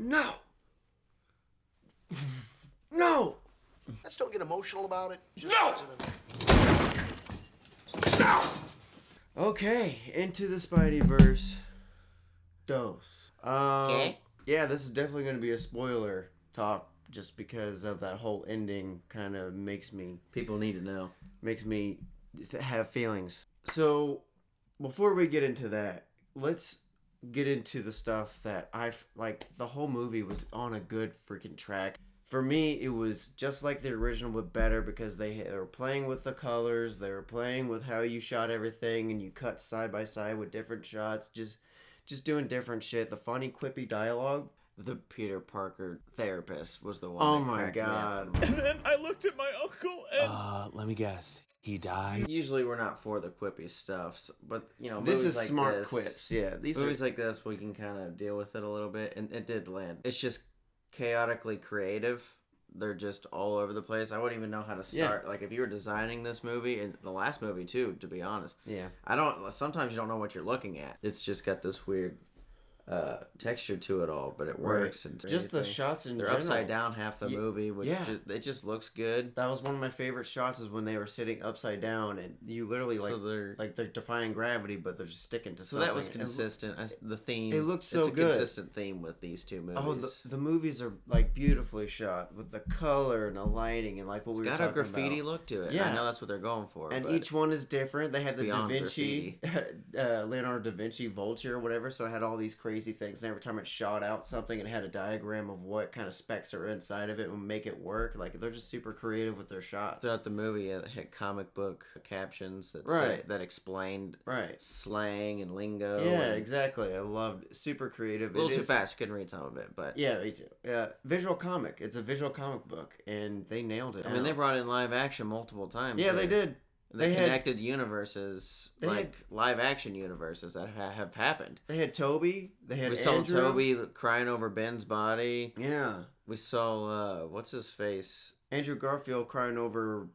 No! No! Let's don't get emotional about it. Just No! Okay, into the Spideyverse. Dose. Okay. Yeah, this is definitely going to be a spoiler talk just because of that whole ending kind of makes me have feelings. So, before we get into that, let's get into the stuff that the whole movie was on a good freaking track. For me, it was just like the original, but better because they were playing with the colors, they were playing with how you shot everything, and you cut side by side with different shots, just doing different shit. The funny, quippy dialogue. The Peter Parker therapist was the one. Oh my god. And then I looked at my uncle and... let me guess. He died? Usually we're not for the quippy stuff, but, you know, This movies is like smart this, quips, yeah. Movies like this, we can kind of deal with it a little bit, and it did land. It's just chaotically creative. They're just all over the place. I wouldn't even know how to start. Yeah. Like, if you were designing this movie, and the last movie, too, to be honest. Yeah. Sometimes you don't know what you're looking at. It's just got this weird texture to it all, but it works. Right. Just the shots in They're general. Upside down half the movie, which it just looks good. That was one of my favorite shots is when they were sitting upside down and you literally they're defying gravity, but they're just sticking to something. So that was consistent. The theme. It looked so it's a good. Consistent theme with these two movies. Oh, the movies are like beautifully shot with the color and the lighting and like what we were talking about. It's got a graffiti look to it. Yeah, I know that's what they're going for. And each one is different. They had the Da Vinci, graffiti. Leonardo da Vinci vulture or whatever. So it had all these crazy things. And every time it shot out something, it had a diagram of what kind of specs are inside of it and make it work. Like they're just super creative with their shots. Throughout the movie, it had comic book captions that explained slang and lingo. Yeah, exactly. I loved super creative. A little too fast. Couldn't read some of it, but yeah, me too. Visual comic. It's a visual comic book, and they nailed it. I mean, they brought in live action multiple times. Yeah, they did. They connected universes, live action universes that have happened. They had Toby. They had We Andrew. saw Toby crying over Ben's body. Yeah. We saw, what's his face? Andrew Garfield crying over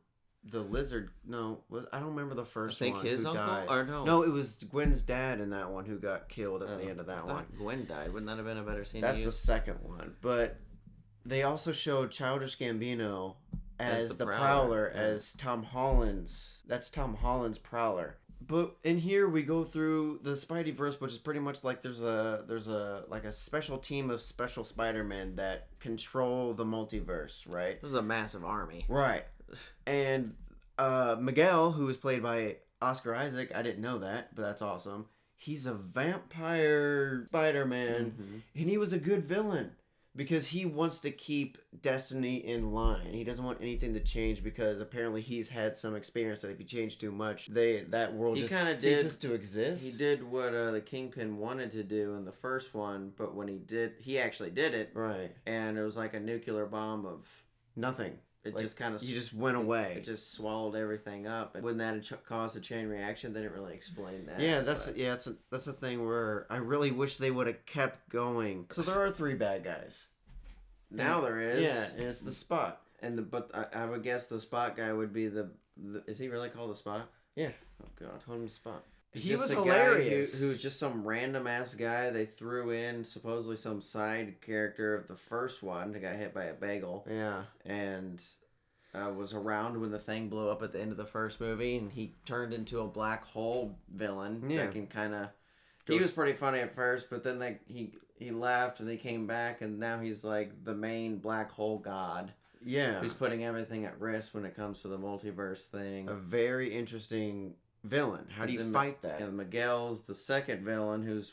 the lizard. No, I don't remember the first one. I think his uncle? Died. Or no. No, it was Gwen's dad in that one who got killed at the end of that one. Gwen died. Wouldn't that have been a better scene? That's the second one. But they also showed Childish Gambino as the Prowler, as Tom Holland's. That's Tom Holland's Prowler. But in here we go through the Spideyverse, which is pretty much like there's a special team of special Spider-Man that control the multiverse, right? This is a massive army, right? And Miguel, who is played by Oscar Isaac, I didn't know that, but that's awesome. He's a vampire Spider-Man, and he was a good villain. Because he wants to keep Destiny in line. He doesn't want anything to change because apparently he's had some experience that if you change too much, that world just ceases to exist. He did what the Kingpin wanted to do in the first one, but when he actually did it. Right. And it was like a nuclear bomb of nothing. It just kind of... You just went away. It just swallowed everything up. And when that caused a chain reaction, they didn't really explain that. Yeah, that's the thing where I really wish they would have kept going. So there are 3 bad guys. Now there is. Yeah, and it's the Spot. But I would guess the Spot guy would be the... Is he really called the Spot? Yeah. Oh, God. Call him Spot. He was hilarious. Who's just some random ass guy they threw in, supposedly some side character of the first one that got hit by a bagel. Yeah. And was around when the thing blew up at the end of the first movie, and he turned into a black hole villain. Yeah. That can kind of... He was pretty funny at first, but then he left and he came back, and now he's like the main black hole god. Yeah. Who's putting everything at risk when it comes to the multiverse thing. A very interesting villain. How do you fight that? And Miguel's the second villain who's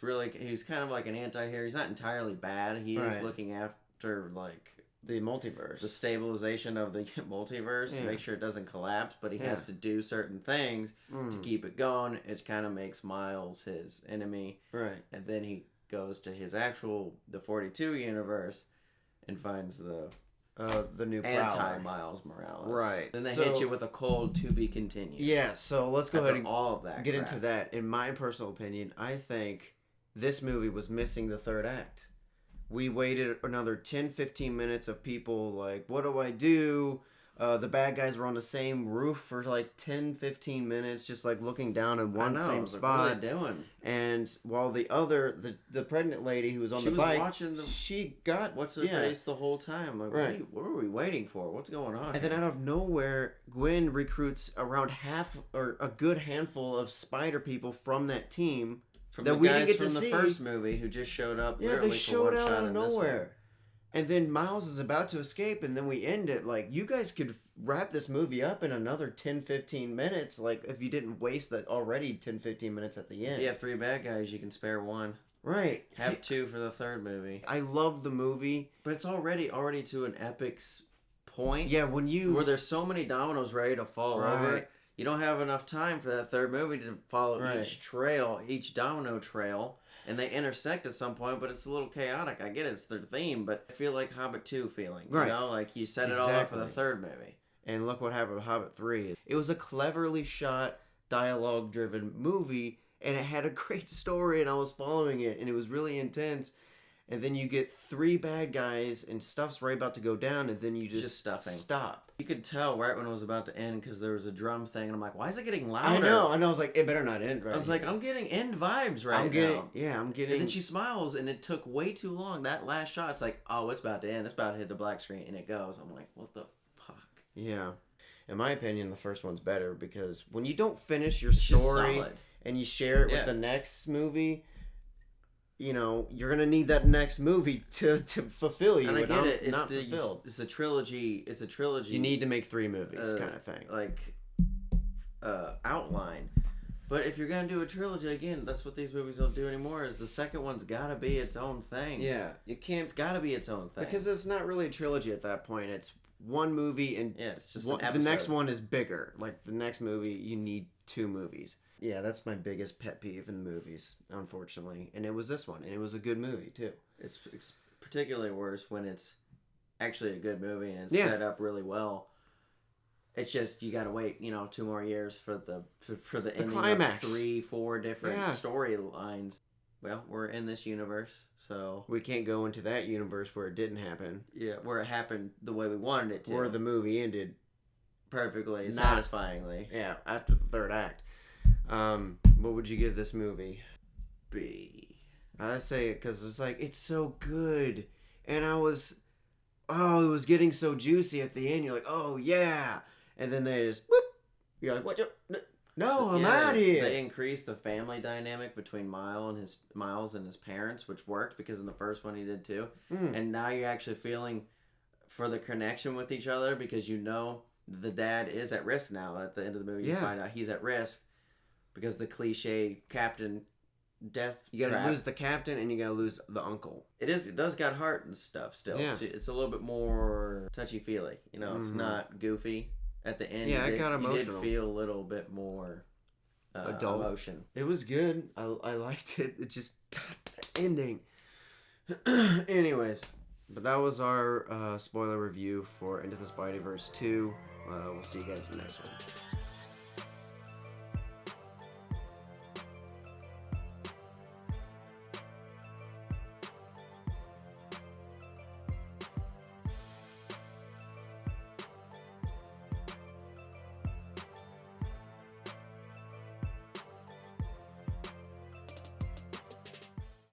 kind of like an anti-hero. He's not entirely bad. He is looking after like the multiverse. The stabilization of the multiverse to make sure it doesn't collapse, but he has to do certain things to keep it going. It kind of makes Miles his enemy. Right. And then he goes to his the 42 universe and finds the new anti-Miles Morales. Right. Then they hit you with a cold to be continued. Yeah, so let's go ahead and all of that get into that. In my personal opinion, I think this movie was missing the third act. We waited another 10-15 minutes of people like, what do I do? The bad guys were on the same roof for like 10, 15 minutes, just like looking down in one same spot. What are they doing? And while the other, the pregnant lady who was on the bike, watching she got what's her face the whole time. Like, right. What are we waiting for? What's going on? And then out of nowhere, Gwen recruits around half or a good handful of spider people from that team from that the we guys didn't get from to the see. first movie who just showed up. Yeah, they showed out of nowhere. And then Miles is about to escape, and then we end it. Like, you guys could wrap this movie up in another 10, 15 minutes, like, if you didn't waste that already 10, 15 minutes at the end. If you have 3 bad guys, you can spare 1. Right. Have 2 for the third movie. I love the movie. But it's already to an epic point. Yeah, when you... Where there's so many dominoes ready to fall over. You don't have enough time for that third movie to follow each domino trail. And they intersect at some point, but it's a little chaotic. I get it, it's their theme, but I feel like Hobbit 2 feeling. You know, like you set it all up for the third movie. And look what happened with Hobbit 3. It was a cleverly shot, dialogue-driven movie, and it had a great story, and I was following it, and it was really intense. And then you get 3 bad guys, and stuff's right about to go down, and then you just stuffing. Stop. You could tell right when it was about to end because there was a drum thing, and I'm like, why is it getting louder? I know. I was like, it better not end right. I was like, I'm getting end vibes now. Yeah, I'm getting... And then she smiles, and it took way too long. That last shot, it's like, oh, it's about to end. It's about to hit the black screen, and it goes. I'm like, what the fuck? Yeah. In my opinion, the first one's better because when you don't finish your story and you share it with the next movie... You know, you're gonna need that next movie to fulfill you. And I get it. Fulfilled. It's a trilogy. It's a trilogy. You need to make 3 movies, kind of thing. Like, outline. But if you're gonna do a trilogy again, that's what these movies don't do anymore. Is the second one's gotta be its own thing. Yeah, you can't. It's gotta be its own thing because it's not really a trilogy at that point. It's one movie, and it's just the next one is bigger. Like the next movie, you need 2 movies. Yeah, that's my biggest pet peeve in movies, unfortunately. And it was this one, and it was a good movie, too. It's particularly worse when it's actually a good movie and it's set up really well. It's just, you gotta wait, 2 more years for the ending climax. Of 3, 4 different storylines. Well, we're in this universe, so... We can't go into that universe where it didn't happen. Yeah, where it happened the way we wanted it to. Where the movie ended. Perfectly, satisfyingly. Yeah, after the third act. What would you give this movie? B. I say it because it's like, it's so good. And it was getting so juicy at the end. You're like, oh, yeah. And then they just, whoop. You're like, what? No, I'm out here. They increased the family dynamic between Miles and his parents, which worked because in the first one he did too. And now you're actually feeling for the connection with each other because the dad is at risk now. At the end of the movie, you find out he's at risk. Because the cliche captain death. You gotta lose the captain and you gotta lose the uncle. It does got heart and stuff still. Yeah. It's a little bit more touchy-feely. It's not goofy. At the end, it got emotional. You did feel a little bit more adult emotion. It was good. I liked it. It just the ending. Anyways, but that was our spoiler review for Into the Spider-Verse 2. We'll see you guys in the next one.